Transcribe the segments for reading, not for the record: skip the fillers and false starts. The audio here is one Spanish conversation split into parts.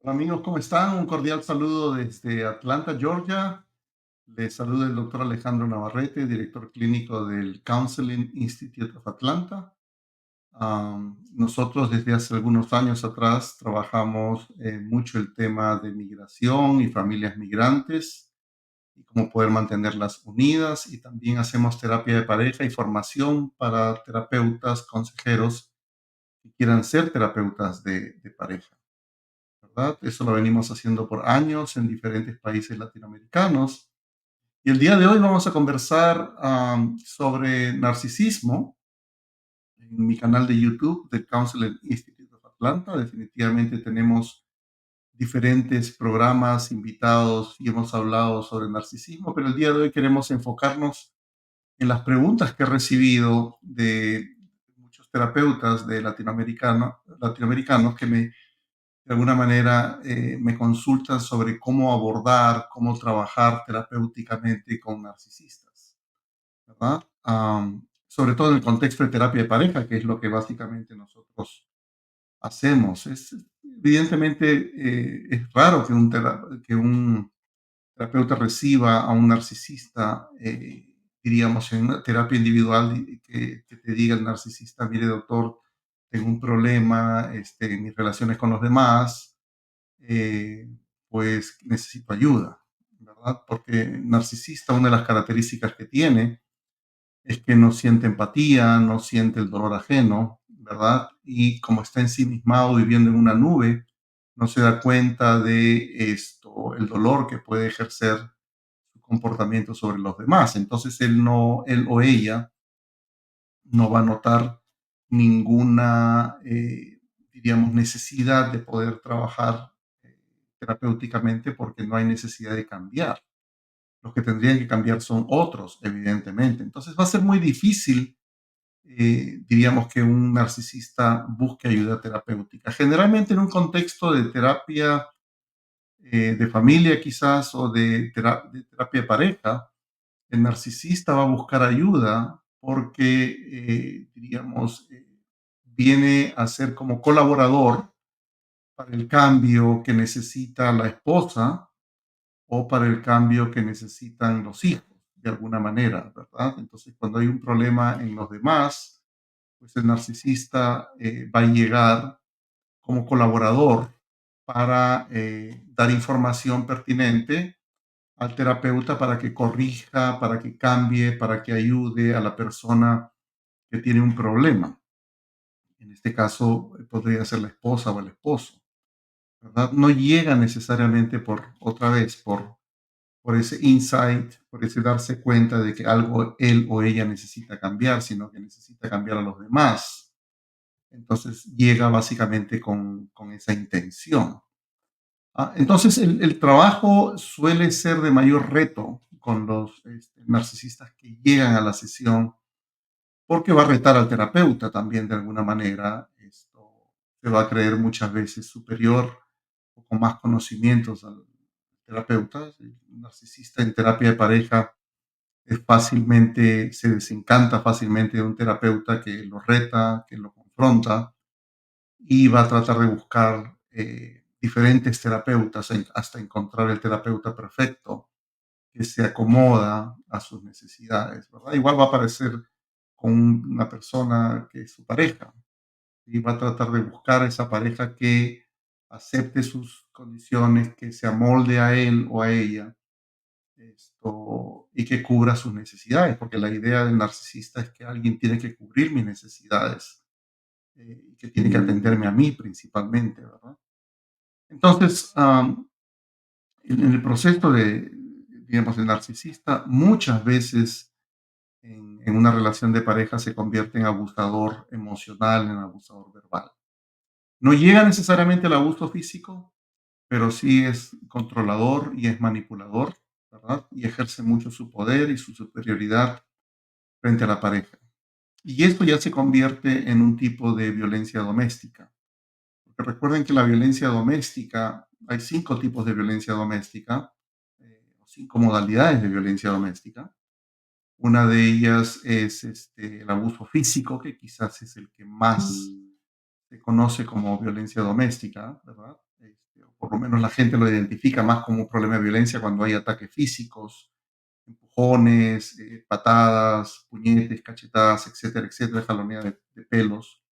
Hola amigos, ¿cómo están? Un cordial saludo desde Atlanta, Georgia. Les saluda el doctor Alejandro Navarrete, director clínico del Counseling Institute of Atlanta. Nosotros desde hace algunos años atrás trabajamos mucho el tema de migración y familias migrantes y cómo poder mantenerlas unidas, y también hacemos terapia de pareja y formación para terapeutas, consejeros que quieran ser terapeutas de pareja. ¿Verdad? Eso lo venimos haciendo por años en diferentes países latinoamericanos. Y el día de hoy vamos a conversar sobre narcisismo en mi canal de YouTube de Counseling Institute of Atlanta. Definitivamente tenemos diferentes programas, invitados, y hemos hablado sobre narcisismo, pero el día de hoy queremos enfocarnos en las preguntas que he recibido de muchos terapeutas de latinoamericanos que de alguna manera me consultan sobre cómo abordar, cómo trabajar terapéuticamente con narcisistas, ¿verdad? Sobre todo en el contexto de terapia de pareja, que es lo que básicamente nosotros hacemos. Evidentemente, es raro que que un terapeuta reciba a un narcisista, diríamos, en una terapia individual, y que te diga el narcisista: mire doctor, tengo un problema en mis relaciones con los demás, eh, pues necesito ayuda, ¿verdad? Porque el narcisista, una de las características que tiene es que no siente empatía, no siente el dolor ajeno, ¿verdad? Y como está ensimismado viviendo en una nube, no se da cuenta de el dolor que puede ejercer su comportamiento sobre los demás. Entonces él o ella no va a notar ninguna, diríamos, necesidad de poder trabajar eh, terapéuticamente, porque no hay necesidad de cambiar. Los que tendrían que cambiar son otros, evidentemente. Entonces va a ser muy difícil, diríamos, que un narcisista busque ayuda terapéutica. Generalmente en un contexto de terapia de familia quizás, o de terapia de pareja, el narcisista va a buscar ayuda porque, diríamos, viene a ser como colaborador para el cambio que necesita la esposa o para el cambio que necesitan los hijos, de alguna manera, ¿verdad? Entonces, cuando hay un problema en los demás, pues el narcisista va a llegar como colaborador para dar información pertinente al terapeuta para que corrija, para que cambie, para que ayude a la persona que tiene un problema. En este caso, podría ser la esposa o el esposo, ¿verdad? No llega necesariamente otra vez, por ese insight, por ese darse cuenta de que algo él o ella necesita cambiar, sino que necesita cambiar a los demás. Entonces llega básicamente con esa intención. Entonces el trabajo suele ser de mayor reto con los narcisistas que llegan a la sesión, porque va a retar al terapeuta también de alguna manera. Esto se va a creer muchas veces superior o con más conocimientos al terapeuta. El narcisista en terapia de pareja se desencanta fácilmente de un terapeuta que lo reta, que lo confronta, y va a tratar de buscar diferentes terapeutas hasta encontrar el terapeuta perfecto que se acomoda a sus necesidades, ¿verdad? Igual va a aparecer con una persona que es su pareja, y va a tratar de buscar esa pareja que acepte sus condiciones, que se amolde a él o a ella, y que cubra sus necesidades, porque la idea del narcisista es que alguien tiene que cubrir mis necesidades, y que tiene que atenderme a mí principalmente, ¿verdad? Entonces, en el proceso digamos, el narcisista muchas veces en una relación de pareja se convierte en abusador emocional, en abusador verbal. No llega necesariamente al abuso físico, pero sí es controlador y es manipulador, ¿verdad? Y ejerce mucho su poder y su superioridad frente a la pareja. Y esto ya se convierte en un tipo de violencia doméstica. Porque recuerden que la violencia doméstica, hay 5 tipos de violencia doméstica, o 5 modalidades de violencia doméstica. Una de ellas es el abuso físico, que quizás es el que más se conoce como violencia doméstica, ¿verdad? por lo menos la gente lo identifica más como un problema de violencia cuando hay ataques físicos, empujones, patadas, puñetes, cachetadas, etcétera, jalonea de pelos.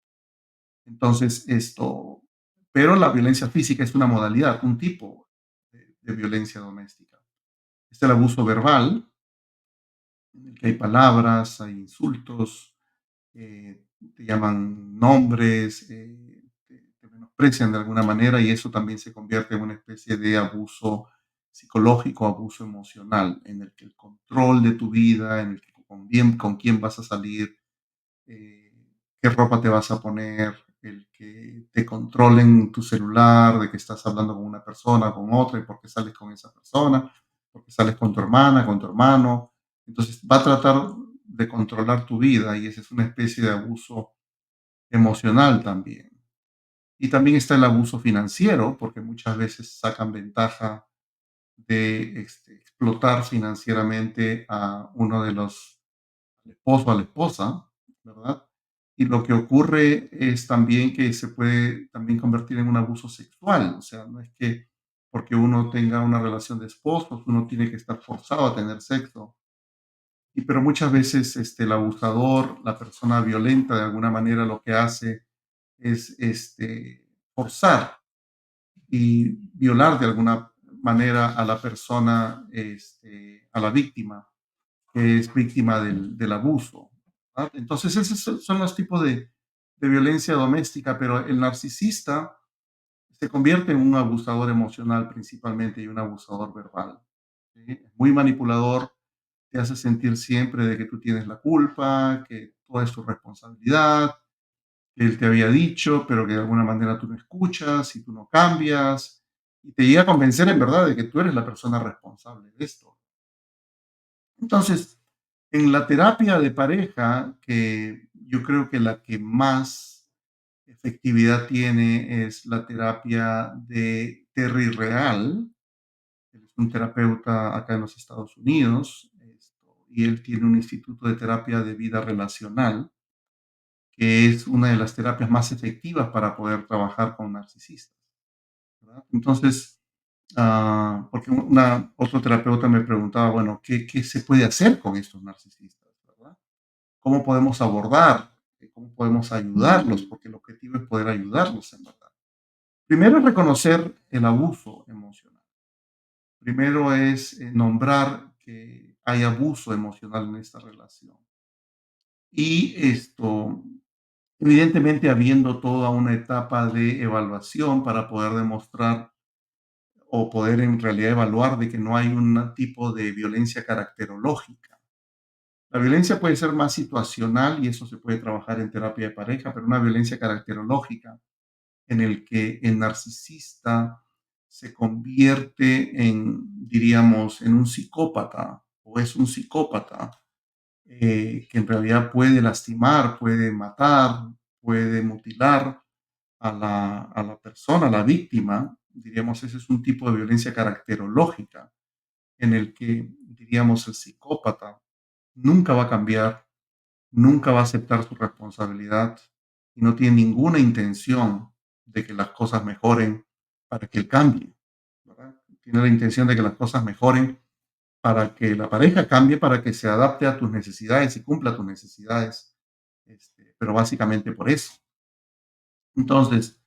Entonces, pero la violencia física es una modalidad, un tipo de violencia doméstica. Está el abuso verbal, en el que hay palabras, hay insultos, te llaman nombres, te menosprecian de alguna manera y eso también se convierte en una especie de abuso psicológico, abuso emocional, en el que el control de tu vida, en el que con quién vas a salir, eh, qué ropa te vas a poner, el que te controlen tu celular, de que estás hablando con una persona, con otra, y por qué sales con esa persona, porque sales con tu hermana, con tu hermano. Entonces va a tratar de controlar tu vida y esa es una especie de abuso emocional también. Y también está el abuso financiero, porque muchas veces sacan ventaja de explotar financieramente a uno de los al esposo, a la esposa, ¿verdad? Y lo que ocurre es también que se puede también convertir en un abuso sexual, o sea, no es que porque uno tenga una relación de esposos, uno tiene que estar forzado a tener sexo. Y pero muchas veces el abusador, la persona violenta, de alguna manera lo que hace es forzar y violar de alguna manera a la persona, a la víctima que es víctima del abuso, ¿verdad? Entonces, esos son los tipos de violencia doméstica, pero el narcisista se convierte en un abusador emocional principalmente y un abusador verbal. ¿Sí? Es muy manipulador, te hace sentir siempre de que tú tienes la culpa, que todo es tu responsabilidad, que él te había dicho, pero que de alguna manera tú no escuchas y tú no cambias, y te llega a convencer en verdad de que tú eres la persona responsable de esto. Entonces, en la terapia de pareja, que yo creo que la que más efectividad tiene es la terapia de Terry Real. Él es un terapeuta acá en los Estados Unidos, y él tiene un instituto de terapia de vida relacional, que es una de las terapias más efectivas para poder trabajar con narcisistas, ¿verdad? Entonces, porque otro terapeuta me preguntaba, bueno, ¿qué se puede hacer con estos narcisistas, ¿verdad? ¿Cómo podemos abordar? ¿Cómo podemos ayudarlos? Porque el objetivo es poder ayudarlos en verdad. Primero es reconocer el abuso emocional. Primero es nombrar que hay abuso emocional en esta relación. Y evidentemente habiendo toda una etapa de evaluación para poder demostrar o poder en realidad evaluar de que no hay un tipo de violencia caracterológica. La violencia puede ser más situacional y eso se puede trabajar en terapia de pareja, pero una violencia caracterológica en el que el narcisista se convierte diríamos, en un psicópata o es un psicópata que en realidad puede lastimar, puede matar, puede mutilar a la persona, a la víctima. Diríamos, ese es un tipo de violencia caracterológica en el que, diríamos, el psicópata nunca va a cambiar, nunca va a aceptar su responsabilidad y no tiene ninguna intención de que las cosas mejoren para que él cambie, ¿verdad? Tiene la intención de que las cosas mejoren para que la pareja cambie, para que se adapte a tus necesidades y cumpla tus necesidades, pero básicamente por eso. Entonces,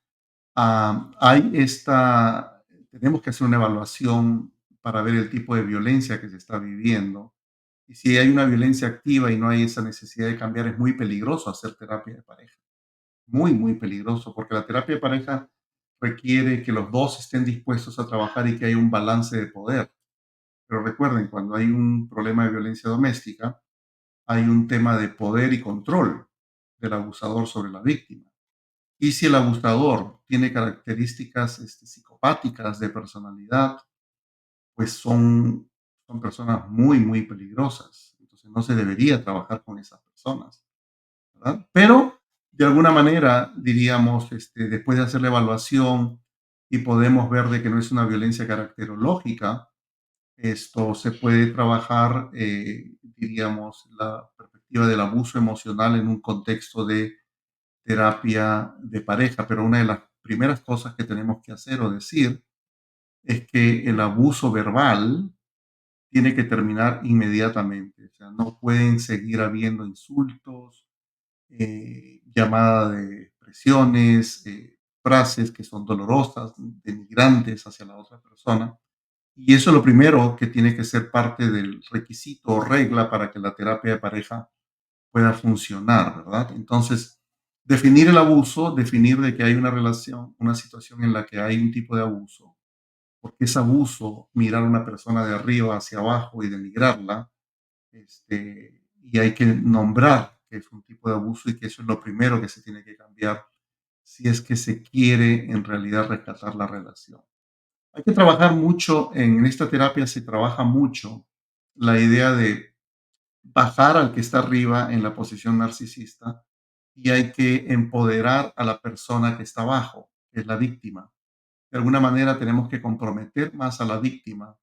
tenemos que hacer una evaluación para ver el tipo de violencia que se está viviendo. Y si hay una violencia activa y no hay esa necesidad de cambiar, es muy peligroso hacer terapia de pareja. Muy, muy peligroso, porque la terapia de pareja requiere que los dos estén dispuestos a trabajar y que haya un balance de poder. Pero recuerden, cuando hay un problema de violencia doméstica, hay un tema de poder y control del abusador sobre la víctima. Y si el abusador tiene características psicopáticas de personalidad, pues son personas muy, muy peligrosas. Entonces no se debería trabajar con esas personas, ¿verdad? Pero de alguna manera, diríamos, después de hacer la evaluación y podemos ver de que no es una violencia caracterológica, esto se puede trabajar, diríamos, la perspectiva del abuso emocional en un contexto de terapia de pareja, pero una de las primeras cosas que tenemos que hacer o decir es que el abuso verbal tiene que terminar inmediatamente. O sea, no pueden seguir habiendo insultos, llamada de expresiones, frases que son dolorosas, denigrantes hacia la otra persona. Y eso es lo primero que tiene que ser parte del requisito o regla para que la terapia de pareja pueda funcionar, ¿verdad? Entonces, definir el abuso, definir de que hay una relación, una situación en la que hay un tipo de abuso, porque es abuso mirar a una persona de arriba hacia abajo y denigrarla, y hay que nombrar que es un tipo de abuso y que eso es lo primero que se tiene que cambiar si es que se quiere en realidad rescatar la relación. Hay que trabajar mucho, en esta terapia se trabaja mucho la idea de bajar al que está arriba en la posición narcisista y hay que empoderar a la persona que está abajo, que es la víctima. De alguna manera tenemos que comprometer más a la víctima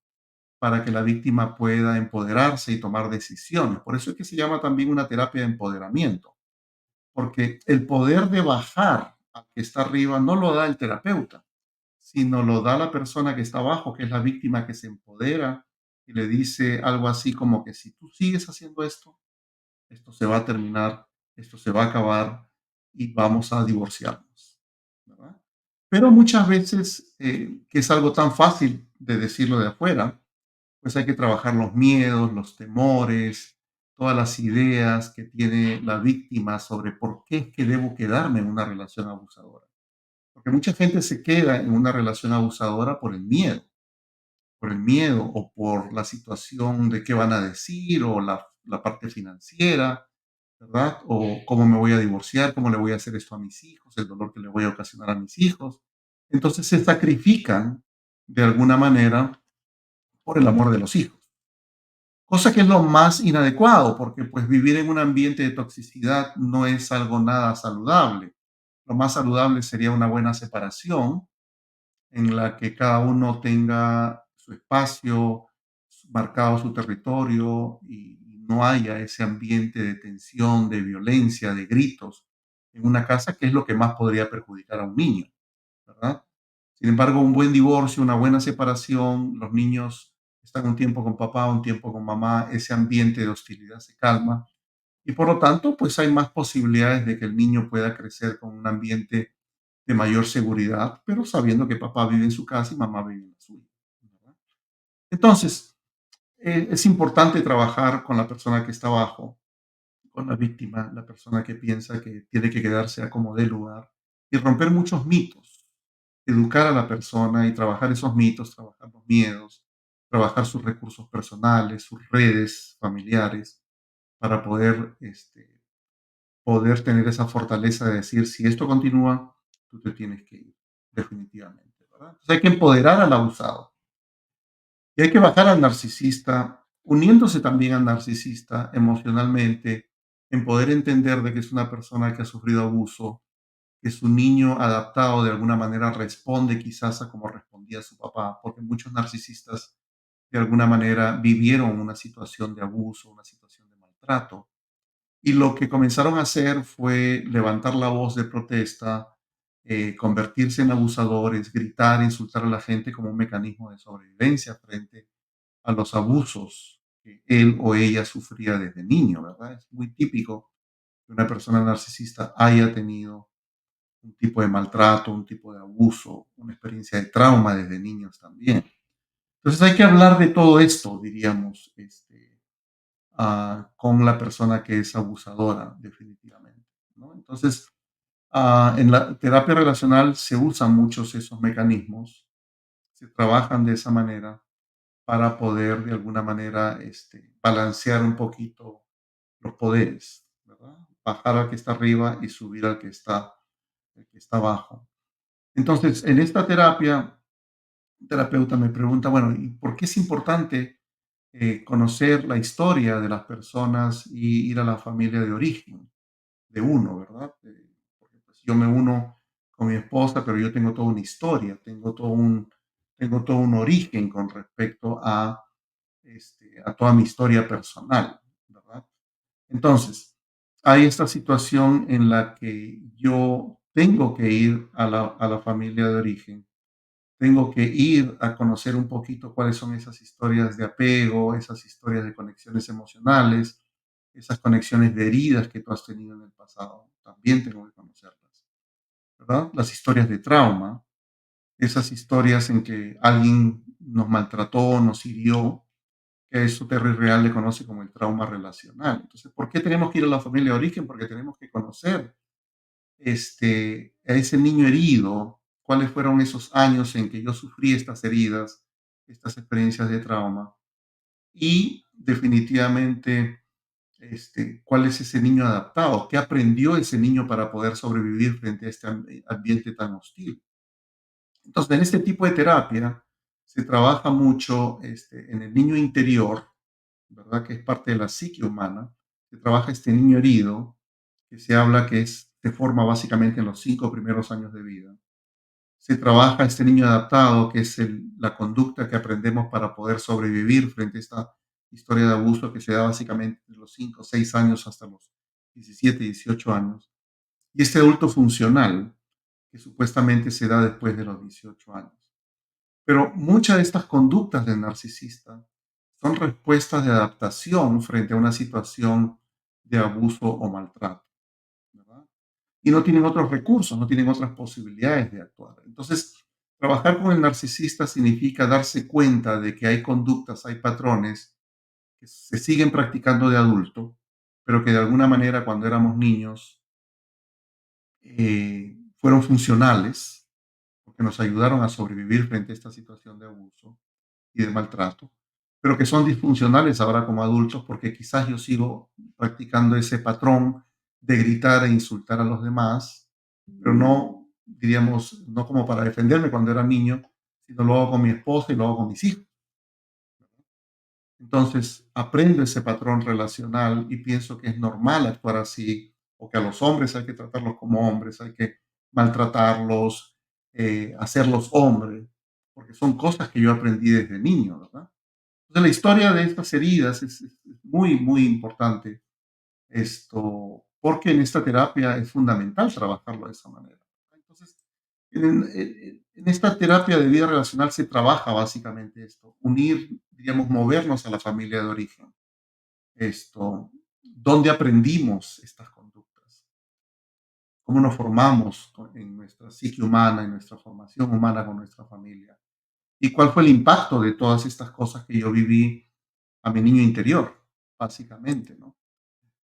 para que la víctima pueda empoderarse y tomar decisiones. Por eso es que se llama también una terapia de empoderamiento, porque el poder de bajar al que está arriba no lo da el terapeuta, sino lo da la persona que está abajo, que es la víctima que se empodera y le dice algo así como que si tú sigues haciendo esto, esto se va a terminar, esto se va a acabar y vamos a divorciarnos, ¿verdad? Pero muchas veces, que es algo tan fácil de decirlo de afuera, pues hay que trabajar los miedos, los temores, todas las ideas que tiene la víctima sobre por qué es que debo quedarme en una relación abusadora. Porque mucha gente se queda en una relación abusadora por el miedo o por la situación de qué van a decir o la parte financiera, ¿verdad? O cómo me voy a divorciar, cómo le voy a hacer esto a mis hijos, el dolor que le voy a ocasionar a mis hijos. Entonces se sacrifican de alguna manera por el amor de los hijos. Cosa que es lo más inadecuado, porque pues vivir en un ambiente de toxicidad no es algo nada saludable. Lo más saludable sería una buena separación en la que cada uno tenga su espacio, marcado su territorio y no haya ese ambiente de tensión, de violencia, de gritos en una casa, que es lo que más podría perjudicar a un niño, ¿verdad? Sin embargo, un buen divorcio, una buena separación, los niños están un tiempo con papá, un tiempo con mamá, ese ambiente de hostilidad se calma y por lo tanto, pues hay más posibilidades de que el niño pueda crecer con un ambiente de mayor seguridad, pero sabiendo que papá vive en su casa y mamá vive en la suya, ¿verdad? Entonces, es importante trabajar con la persona que está abajo, con la víctima, la persona que piensa que tiene que quedarse a como dé lugar y romper muchos mitos, educar a la persona y trabajar esos mitos, trabajar los miedos, trabajar sus recursos personales, sus redes familiares, para poder, poder tener esa fortaleza de decir, si esto continúa, tú te tienes que ir, definitivamente, ¿verdad? Entonces hay que empoderar al abusado y hay que bajar al narcisista, uniéndose también al narcisista emocionalmente, en poder entender de que es una persona que ha sufrido abuso, que su niño adaptado de alguna manera responde quizás a como respondía su papá, porque muchos narcisistas de alguna manera vivieron una situación de abuso, una situación de maltrato. Y lo que comenzaron a hacer fue levantar la voz de protesta, convertirse en abusadores, gritar, insultar a la gente como un mecanismo de sobrevivencia frente a los abusos que él o ella sufría desde niño, ¿verdad? Es muy típico que una persona narcisista haya tenido un tipo de maltrato, un tipo de abuso, una experiencia de trauma desde niños también. Entonces hay que hablar de todo esto, diríamos, con la persona que es abusadora, definitivamente, ¿no? Entonces, en la terapia relacional se usan muchos esos mecanismos, se trabajan de esa manera para poder de alguna manera balancear un poquito los poderes, ¿verdad? Bajar al que está arriba y subir al que está abajo. Entonces, en esta terapia, un terapeuta me pregunta, bueno, ¿y por qué es importante conocer la historia de las personas y ir a la familia de origen de uno, ¿verdad? Porque pues, yo me uno con mi esposa, pero yo tengo toda una historia, tengo todo un origen con respecto a toda mi historia personal, ¿verdad? Entonces, hay esta situación en la que yo tengo que ir a la familia de origen tengo que ir a conocer un poquito cuáles son esas historias de apego, esas historias de conexiones emocionales, esas conexiones de heridas que tú has tenido en el pasado. También tengo que conocerlas, ¿verdad? Las historias de trauma, esas historias en que alguien nos maltrató, nos hirió, que eso Terry Real le conoce como el trauma relacional. Entonces, ¿por qué tenemos que ir a la familia de origen? Porque tenemos que conocer a ese niño herido, cuáles fueron esos años en que yo sufrí estas heridas, estas experiencias de trauma, y definitivamente cuál es ese niño adaptado, qué aprendió ese niño para poder sobrevivir frente a este ambiente tan hostil. Entonces, en este tipo de terapia se trabaja mucho en el niño interior, ¿verdad? Que es parte de la psique humana. Se trabaja este niño herido, que se habla que se forma básicamente en los 5 primeros años de vida. Se trabaja este niño adaptado, que es la conducta que aprendemos para poder sobrevivir frente a esta historia de abuso que se da básicamente de los 5 o 6 años hasta los 17, 18 años. Y este adulto funcional, que supuestamente se da después de los 18 años. Pero muchas de estas conductas del narcisista son respuestas de adaptación frente a una situación de abuso o maltrato, ¿verdad? Y no tienen otros recursos, no tienen otras posibilidades de actuar. Entonces, trabajar con el narcisista significa darse cuenta de que hay conductas, hay patrones que se siguen practicando de adulto, pero que de alguna manera cuando éramos niños fueron funcionales porque nos ayudaron a sobrevivir frente a esta situación de abuso y de maltrato, pero que son disfuncionales ahora como adultos porque quizás yo sigo practicando ese patrón de gritar e insultar a los demás, pero no, diríamos, no como para defenderme cuando era niño, sino lo hago con mi esposa y lo hago con mis hijos. Entonces, aprendo ese patrón relacional y pienso que es normal actuar así, o que a los hombres hay que tratarlos como hombres, hay que maltratarlos, hacerlos hombres, porque son cosas que yo aprendí desde niño, ¿verdad? Entonces, la historia de estas heridas es muy, muy importante, porque en esta terapia es fundamental trabajarlo de esa manera. Entonces, en esta terapia de vida relacional se trabaja básicamente esto, unir, digamos, movernos a la familia de origen, dónde aprendimos estas conductas, cómo nos formamos en nuestra psique humana, en nuestra formación humana con nuestra familia, y cuál fue el impacto de todas estas cosas que yo viví a mi niño interior, básicamente, ¿no?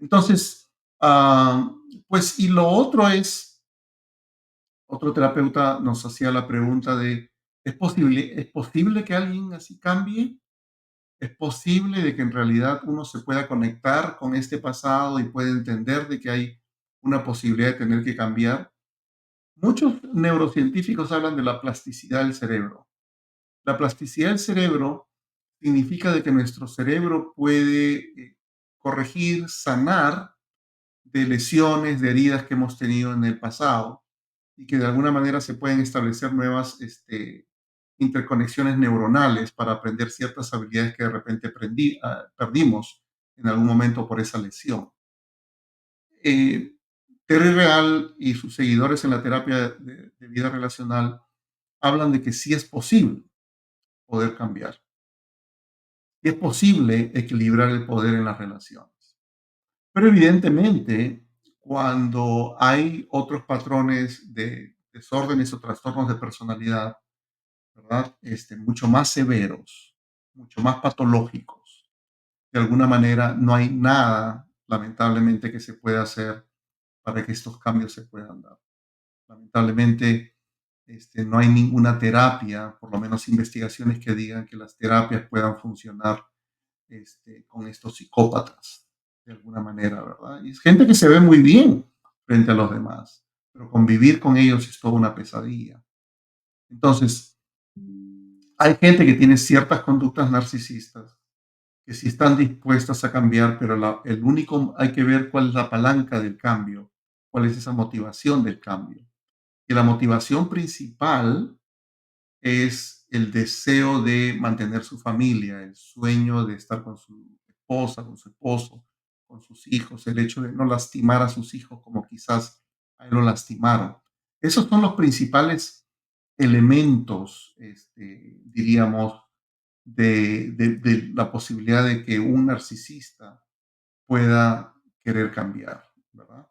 Entonces, ah, pues, y lo otro es, otro terapeuta nos hacía la pregunta de, es posible que alguien así cambie? ¿Es posible de que en realidad uno se pueda conectar con este pasado y pueda entender de que hay una posibilidad de tener que cambiar? Muchos neurocientíficos hablan de la plasticidad del cerebro. La plasticidad del cerebro significa de que nuestro cerebro puede corregir, sanar de lesiones, de heridas que hemos tenido en el pasado y que de alguna manera se pueden establecer nuevas interconexiones neuronales para aprender ciertas habilidades que de repente perdimos en algún momento por esa lesión. Eh, Terry Real y sus seguidores en la terapia de vida relacional hablan de que sí es posible poder cambiar, y es posible equilibrar el poder en las relaciones. Pero evidentemente, cuando hay otros patrones de desórdenes o trastornos de personalidad, ¿verdad? Mucho más severos, mucho más patológicos. De alguna manera, no hay nada, lamentablemente, que se pueda hacer para que estos cambios se puedan dar. Lamentablemente, no hay ninguna terapia, por lo menos investigaciones que digan que las terapias puedan funcionar con estos psicópatas, de alguna manera, ¿verdad? Y es gente que se ve muy bien frente a los demás, pero convivir con ellos es toda una pesadilla. Entonces, hay gente que tiene ciertas conductas narcisistas que sí están dispuestas a cambiar, pero el único, hay que ver cuál es la palanca del cambio, cuál es esa motivación del cambio. Y la motivación principal es el deseo de mantener su familia, el sueño de estar con su esposa, con su esposo, con sus hijos, el hecho de no lastimar a sus hijos como quizás a él lo lastimaron. Esos son los principales elementos, diríamos, de la posibilidad de que un narcisista pueda querer cambiar, ¿verdad?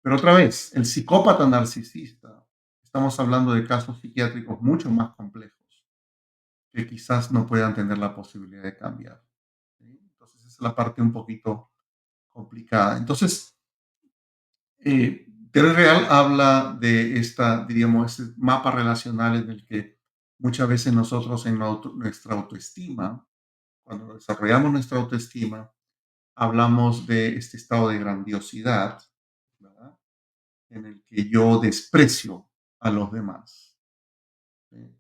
Pero otra vez, el psicópata narcisista, estamos hablando de casos psiquiátricos mucho más complejos que quizás no puedan tener la posibilidad de cambiar. ¿Sí? Entonces, esa es la parte un poquito complicada. Entonces, Teoría Real habla de esta, diríamos, este mapa relacional en el que muchas veces nosotros en nuestra autoestima, cuando desarrollamos nuestra autoestima, hablamos de este estado de grandiosidad, ¿verdad? En el que yo desprecio a los demás. ¿Sí?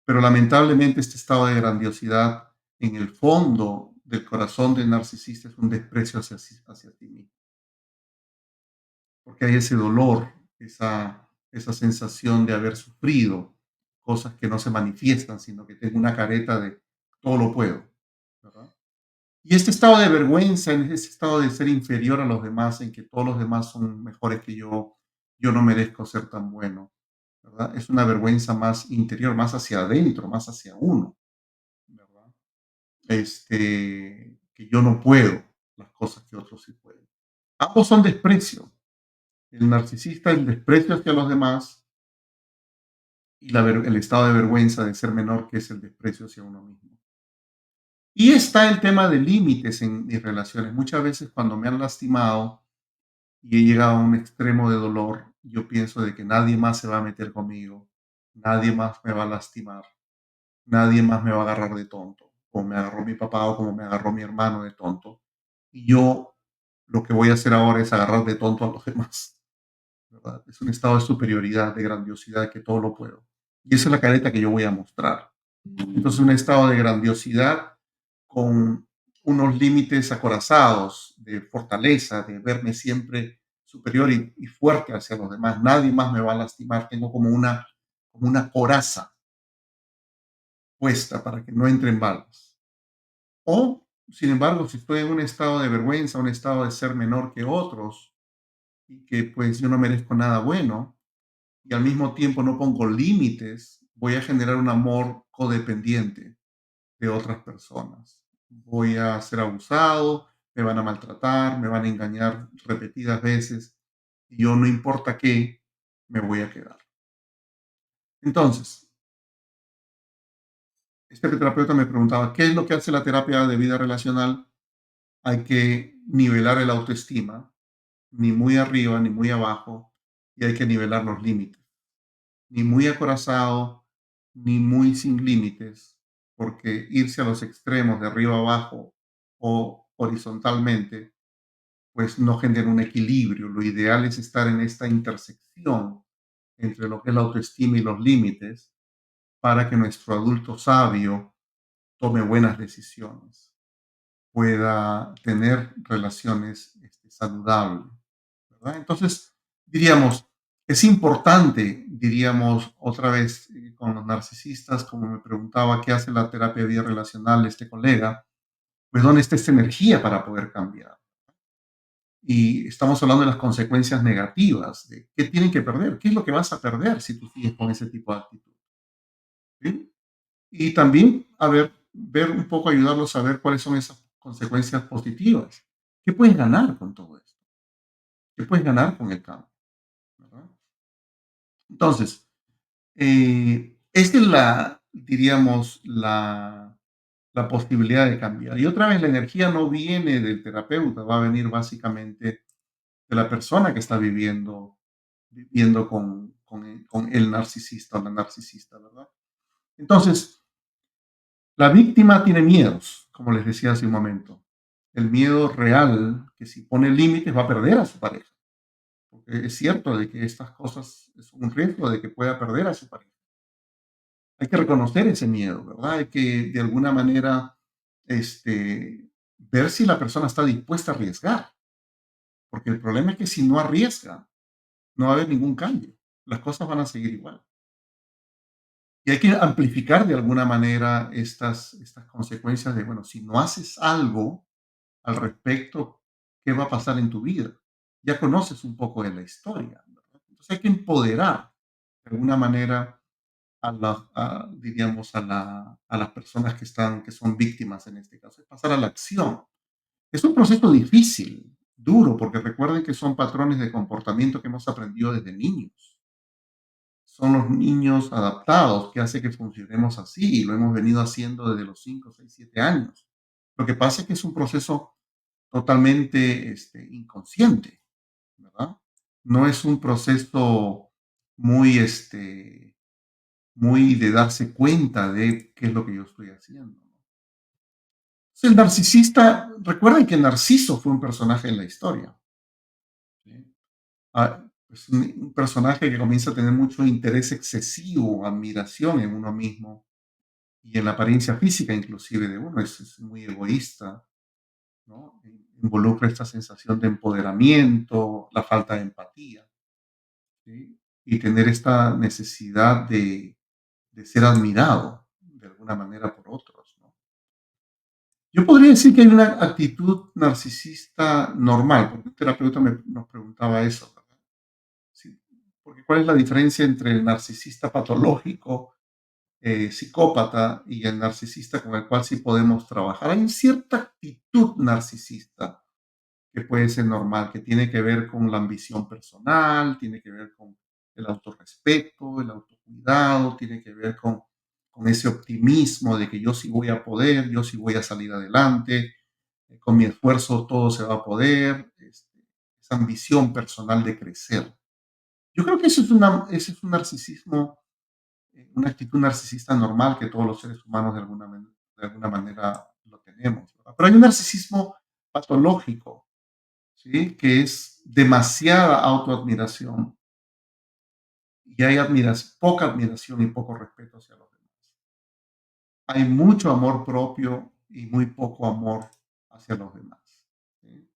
Pero lamentablemente este estado de grandiosidad en el fondo del corazón del narcisista es un desprecio hacia ti mismo, porque hay ese dolor, esa sensación de haber sufrido cosas que no se manifiestan, sino que tengo una careta de todo lo puedo, ¿verdad? Y este estado de vergüenza, en ese estado de ser inferior a los demás, en que todos los demás son mejores que yo no merezco ser tan bueno, ¿verdad? Es una vergüenza más interior, más hacia adentro, más hacia uno, ¿verdad? Que yo no puedo las cosas que otros sí pueden. Ambos son desprecio. El narcisista, el desprecio hacia los demás, y el estado de vergüenza de ser menor, que es el desprecio hacia uno mismo. Y está el tema de límites en mis relaciones. Muchas veces cuando me han lastimado y he llegado a un extremo de dolor, yo pienso de que nadie más se va a meter conmigo, nadie más me va a lastimar, nadie más me va a agarrar de tonto, como me agarró mi papá o como me agarró mi hermano de tonto. Y yo lo que voy a hacer ahora es agarrar de tonto a los demás, ¿verdad? Es un estado de superioridad, de grandiosidad, que todo lo puedo. Y esa es la careta que yo voy a mostrar. Entonces, un estado de grandiosidad con unos límites acorazados, de fortaleza, de verme siempre superior y fuerte hacia los demás. Nadie más me va a lastimar. Tengo como una coraza puesta para que no entren balas. O, sin embargo, si estoy en un estado de vergüenza, un estado de ser menor que otros y que pues yo no merezco nada bueno y al mismo tiempo no pongo límites, voy a generar un amor codependiente de otras personas. Voy a ser abusado, me van a maltratar, me van a engañar repetidas veces y yo no importa qué, me voy a quedar. Entonces, este terapeuta me preguntaba, ¿qué es lo que hace la terapia de vida relacional? Hay que nivelar el autoestima, ni muy arriba ni muy abajo, y hay que nivelar los límites, ni muy acorazado, ni muy sin límites, porque irse a los extremos de arriba a abajo o horizontalmente pues no genera un equilibrio. Lo ideal es estar en esta intersección entre lo que es la autoestima y los límites para que nuestro adulto sabio tome buenas decisiones, pueda tener relaciones saludables, ¿verdad? Entonces, diríamos, es importante, diríamos otra vez con los narcisistas, como me preguntaba qué hace la terapia de vida relacional este colega, pues dónde está esta energía para poder cambiar. Y estamos hablando de las consecuencias negativas, de qué tienen que perder, qué es lo que vas a perder si tú sigues con ese tipo de actitud. ¿Sí? Y también, a ver, ver un poco, ayudarlos a ver cuáles son esas consecuencias positivas. ¿Qué puedes ganar con todo esto? ¿Qué puedes ganar con el cambio? ¿Verdad? Entonces, esta es diríamos, la posibilidad de cambiar. Y otra vez, la energía no viene del terapeuta, va a venir básicamente de la persona que está viviendo con el narcisista o la narcisista, ¿verdad? Entonces, la víctima tiene miedos, como les decía hace un momento. El miedo real, que si pone límites va a perder a su pareja. Porque es cierto de que estas cosas es un riesgo de que pueda perder a su pareja. Hay que reconocer ese miedo, ¿verdad? Hay que de alguna manera ver si la persona está dispuesta a arriesgar. Porque el problema es que si no arriesga, no va a haber ningún cambio. Las cosas van a seguir igual. Y hay que amplificar de alguna manera estas consecuencias de, bueno, si no haces algo al respecto, ¿qué va a pasar en tu vida? Ya conoces un poco de la historia, ¿verdad? Entonces hay que empoderar de alguna manera diríamos, a las personas que son víctimas en este caso, es pasar a la acción. Es un proceso difícil, duro, porque recuerden que son patrones de comportamiento que hemos aprendido desde niños. Son los niños adaptados que hace que funcionemos así y lo hemos venido haciendo desde los 5, 6, 7 años. Lo que pasa es que es un proceso totalmente inconsciente, ¿verdad? No es un proceso muy, muy de darse cuenta de qué es lo que yo estoy haciendo, ¿no? El narcisista, recuerden que Narciso fue un personaje en la historia, ¿sí? Es un personaje que comienza a tener mucho interés excesivo, admiración en uno mismo y en la apariencia física inclusive de uno, es muy egoísta, ¿no? Involucra esta sensación de empoderamiento, la falta de empatía, ¿sí? Y tener esta necesidad de ser admirado de alguna manera por otros, ¿no? Yo podría decir que hay una actitud narcisista normal, porque un terapeuta nos preguntaba eso, ¿verdad? Sí, porque ¿cuál es la diferencia entre el narcisista patológico, psicópata y el narcisista con el cual sí podemos trabajar? Hay cierta actitud narcisista que puede ser normal, que tiene que ver con la ambición personal, tiene que ver con el autorrespeto, el autocuidado, tiene que ver con ese optimismo de que yo sí voy a poder, yo sí voy a salir adelante, con mi esfuerzo todo se va a poder, esa ambición personal de crecer. Yo creo que ese es un narcisismo, una actitud narcisista normal que todos los seres humanos de alguna manera lo tenemos, ¿verdad? Pero hay un narcisismo patológico, ¿sí? Que es demasiada autoadmiración y hay poca admiración y poco respeto hacia los demás. Hay mucho amor propio y muy poco amor hacia los demás, ¿sí?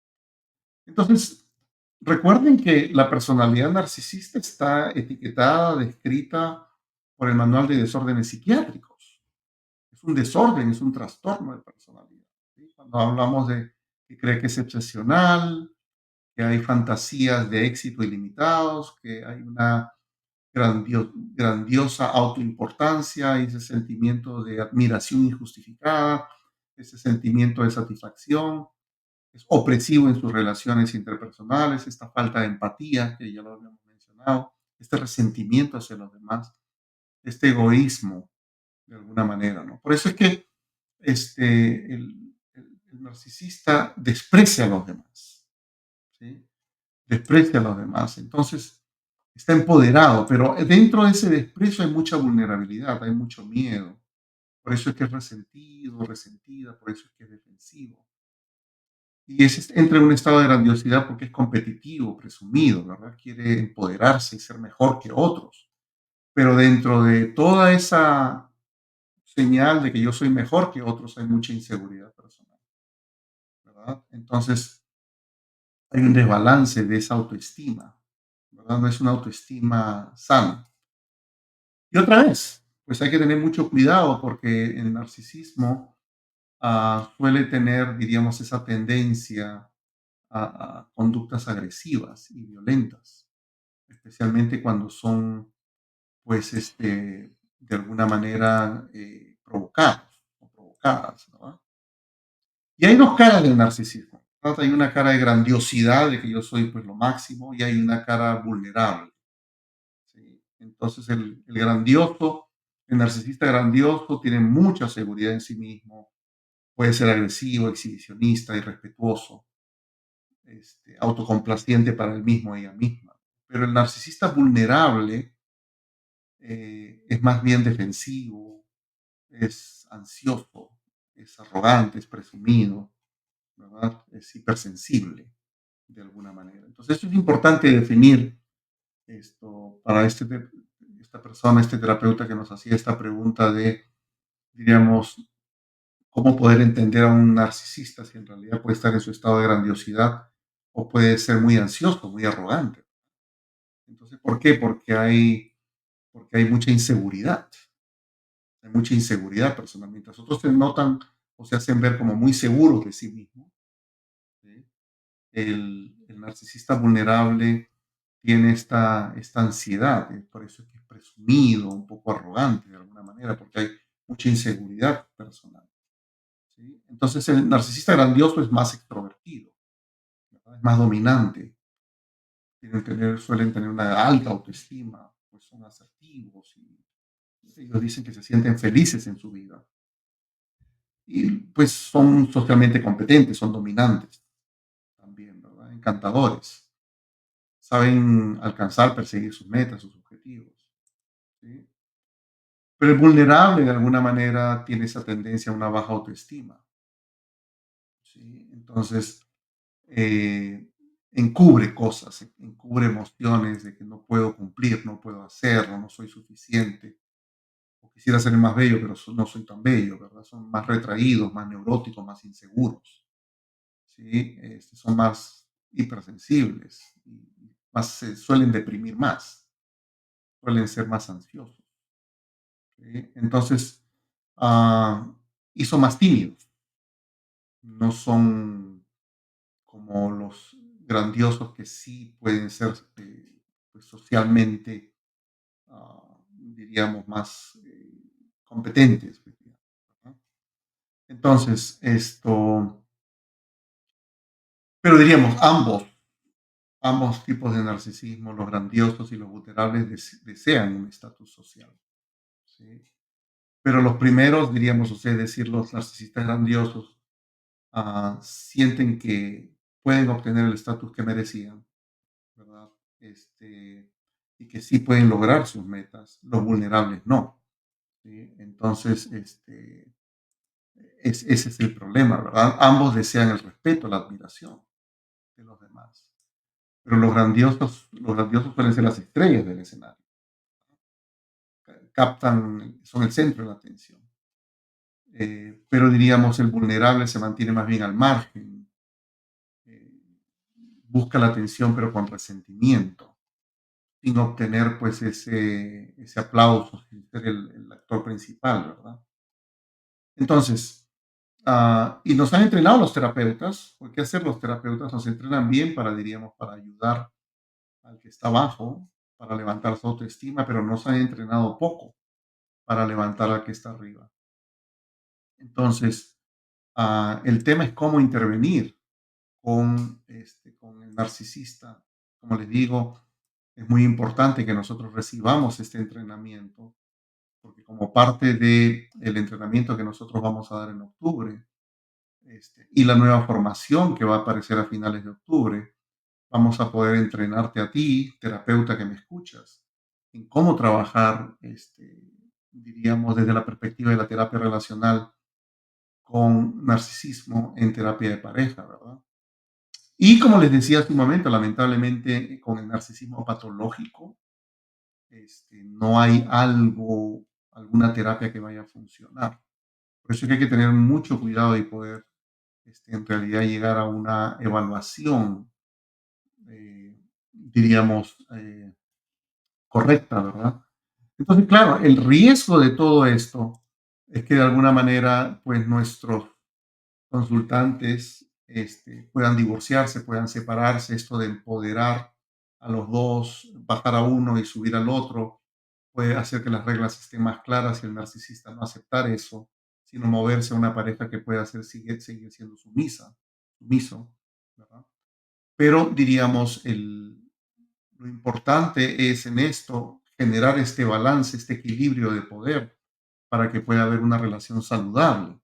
Entonces, recuerden que la personalidad narcisista está etiquetada, descrita por el Manual de Desórdenes Psiquiátricos. Es un desorden, es un trastorno de personalidad, ¿sí? Cuando hablamos de que cree que es excepcional, que hay fantasías de éxito ilimitados, que hay una grandiosa autoimportancia, ese sentimiento de admiración injustificada, ese sentimiento de satisfacción, es opresivo en sus relaciones interpersonales, esta falta de empatía, que ya lo habíamos mencionado, este resentimiento hacia los demás, este egoísmo, de alguna manera, ¿no? Por eso es que el narcisista desprecia a los demás, ¿sí? Desprecia a los demás. Entonces, está empoderado, pero dentro de ese desprecio hay mucha vulnerabilidad, hay mucho miedo. Por eso es que es resentido, resentida, por eso es que es defensivo. Y entra en un estado de grandiosidad porque es competitivo, presumido, ¿verdad? Quiere empoderarse y ser mejor que otros. Pero dentro de toda esa señal de que yo soy mejor que otros, hay mucha inseguridad personal, ¿verdad? Entonces, hay un desbalance de esa autoestima, ¿verdad? No es una autoestima sana. Y otra vez, pues hay que tener mucho cuidado porque el narcisismo suele tener, diríamos, esa tendencia a conductas agresivas y violentas, especialmente cuando son, pues, de alguna manera provocados o provocadas, ¿no? Y hay dos caras del narcisismo, ¿no? Hay una cara de grandiosidad, de que yo soy pues lo máximo, y hay una cara vulnerable, ¿sí? Entonces el grandioso, el narcisista grandioso tiene mucha seguridad en sí mismo, puede ser agresivo, exhibicionista, irrespetuoso, autocomplaciente para él mismo o ella misma. Pero el narcisista vulnerable es más bien defensivo, es ansioso, es arrogante, es presumido, ¿verdad? Es hipersensible de alguna manera. Entonces, esto es importante definir esto para esta persona, este terapeuta que nos hacía esta pregunta de, diríamos, cómo poder entender a un narcisista si en realidad puede estar en su estado de grandiosidad o puede ser muy ansioso, muy arrogante. Entonces, ¿por qué? Porque hay mucha inseguridad. Hay mucha inseguridad personal. Mientras otros se notan o se hacen ver como muy seguros de sí mismos, ¿sí? El narcisista vulnerable tiene esta ansiedad, por eso es que es presumido, un poco arrogante de alguna manera, porque hay mucha inseguridad personal. ¿Sí? Entonces el narcisista grandioso es más extrovertido, ¿verdad? Es más dominante, suelen tener una alta autoestima, pues son asertivos y ellos dicen que se sienten felices en su vida y pues son socialmente competentes, son dominantes también, ¿verdad? Encantadores, saben alcanzar, perseguir sus metas, sus objetivos. ¿Sí? Pero el vulnerable de alguna manera tiene esa tendencia a una baja autoestima. ¿Sí? Entonces, eh, encubre cosas, encubre emociones de que no puedo cumplir, no puedo hacerlo, no soy suficiente, o quisiera ser el más bello, pero no soy tan bello, ¿verdad? Son más retraídos, más neuróticos, más inseguros, ¿sí? Son más hipersensibles, y más, se suelen deprimir más, suelen ser más ansiosos, ¿sí? Entonces, ah, y son más tímidos, no son como los grandiosos que sí pueden ser pues, socialmente, diríamos, más competentes. Pues, ¿no? Entonces, pero diríamos, ambos tipos de narcisismo, los grandiosos y los vulnerables, desean un estatus social. ¿Sí? Pero los primeros, diríamos, o sea, es decir, los narcisistas grandiosos, sienten que pueden obtener el estatus que merecían, ¿verdad? Y que sí pueden lograr sus metas, los vulnerables no. ¿Sí? Entonces, ese es el problema, ¿verdad? Ambos desean el respeto, la admiración de los demás, pero los grandiosos suelen ser las estrellas del escenario, captan, son el centro de la atención. Pero diríamos, el vulnerable se mantiene más bien al margen, eh, busca la atención pero con resentimiento, sin obtener pues ese aplauso, sin ser el actor principal, ¿verdad? Entonces, y nos han entrenado los terapeutas, ¿por qué hacer los terapeutas? Nos entrenan bien para, diríamos, para ayudar al que está abajo, para levantar su autoestima, pero nos han entrenado poco para levantar al que está arriba. Entonces, el tema es cómo intervenir con el narcisista. Como les digo, es muy importante que nosotros recibamos este entrenamiento, porque como parte del entrenamiento que nosotros vamos a dar en octubre, y la nueva formación que va a aparecer a finales de octubre, vamos a poder entrenarte a ti, terapeuta que me escuchas, en cómo trabajar, diríamos, desde la perspectiva de la terapia relacional con narcisismo en terapia de pareja, ¿verdad? Y como les decía hace un momento, lamentablemente con el narcisismo patológico, no hay alguna terapia que vaya a funcionar. Por eso es que hay que tener mucho cuidado y poder, en realidad, llegar a una evaluación, diríamos, correcta, ¿verdad? Entonces, claro, el riesgo de todo esto es que de alguna manera, pues nuestros consultantes puedan divorciarse, puedan separarse, esto de empoderar a los dos, bajar a uno y subir al otro, puede hacer que las reglas estén más claras y el narcisista no aceptar eso, sino moverse a una pareja que pueda seguir siendo sumiso, ¿verdad? Pero diríamos, lo importante es en esto generar este balance, este equilibrio de poder para que pueda haber una relación saludable.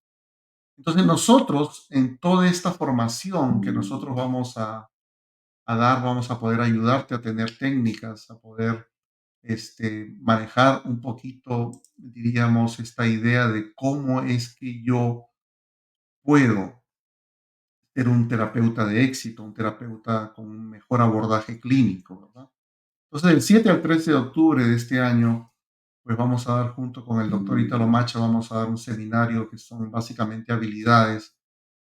Entonces nosotros, en toda esta formación que nosotros vamos a dar, vamos a poder ayudarte a tener técnicas, a poder manejar un poquito, diríamos, esta idea de cómo es que yo puedo ser un terapeuta de éxito, un terapeuta con un mejor abordaje clínico, ¿verdad? Entonces, del 7 al 13 de octubre de este año, pues vamos a dar junto con el doctor Italo Macha, vamos a dar un seminario que son básicamente habilidades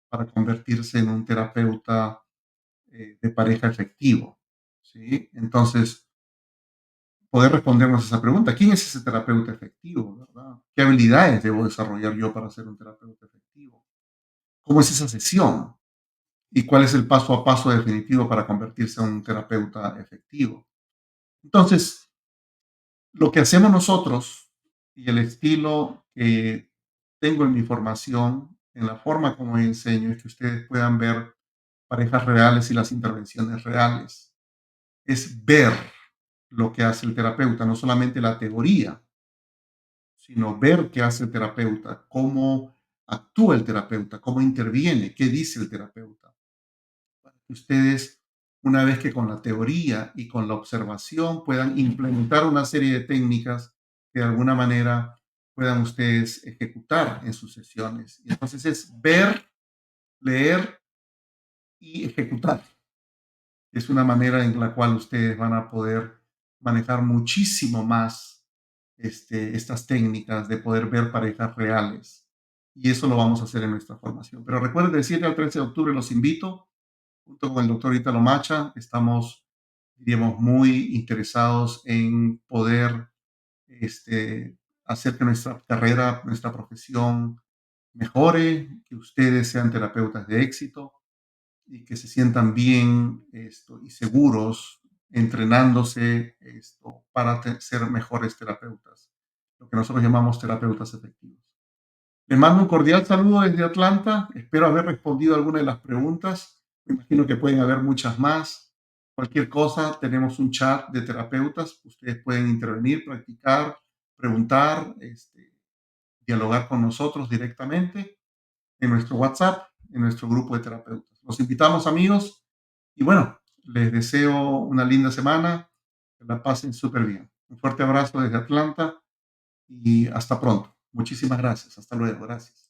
para convertirse en un terapeuta de pareja efectivo. ¿Sí? Entonces, poder respondernos esa pregunta, ¿quién es ese terapeuta efectivo? ¿Verdad? ¿Qué habilidades debo desarrollar yo para ser un terapeuta efectivo? ¿Cómo es esa sesión? ¿Y cuál es el paso a paso definitivo para convertirse en un terapeuta efectivo? Entonces, Lo que hacemos nosotros y el estilo que tengo en mi formación, en la forma como enseño, es que ustedes puedan ver parejas reales y las intervenciones reales. Es ver lo que hace el terapeuta, no solamente la teoría, sino ver qué hace el terapeuta, cómo actúa el terapeuta, cómo interviene, qué dice el terapeuta. Para que ustedes, una vez que con la teoría y con la observación puedan implementar una serie de técnicas que de alguna manera puedan ustedes ejecutar en sus sesiones. Y entonces es ver, leer y ejecutar. Es una manera en la cual ustedes van a poder manejar muchísimo más estas técnicas de poder ver parejas reales. Y eso lo vamos a hacer en nuestra formación. Pero recuerden, del 7 al 13 de octubre los invito, junto con el doctor Italo Macha. Estamos, diríamos, muy interesados en poder hacer que nuestra carrera, nuestra profesión mejore, que ustedes sean terapeutas de éxito y que se sientan bien y seguros entrenándose para ser mejores terapeutas, lo que nosotros llamamos terapeutas efectivos. Les mando un cordial saludo desde Atlanta. Espero haber respondido alguna de las preguntas. Me imagino que pueden haber muchas más. Cualquier cosa, tenemos un chat de terapeutas. Ustedes pueden intervenir, practicar, preguntar, dialogar con nosotros directamente en nuestro WhatsApp, en nuestro grupo de terapeutas. Los invitamos, amigos, y bueno, les deseo una linda semana, que la pasen súper bien. Un fuerte abrazo desde Atlanta y hasta pronto. Muchísimas gracias. Hasta luego. Gracias.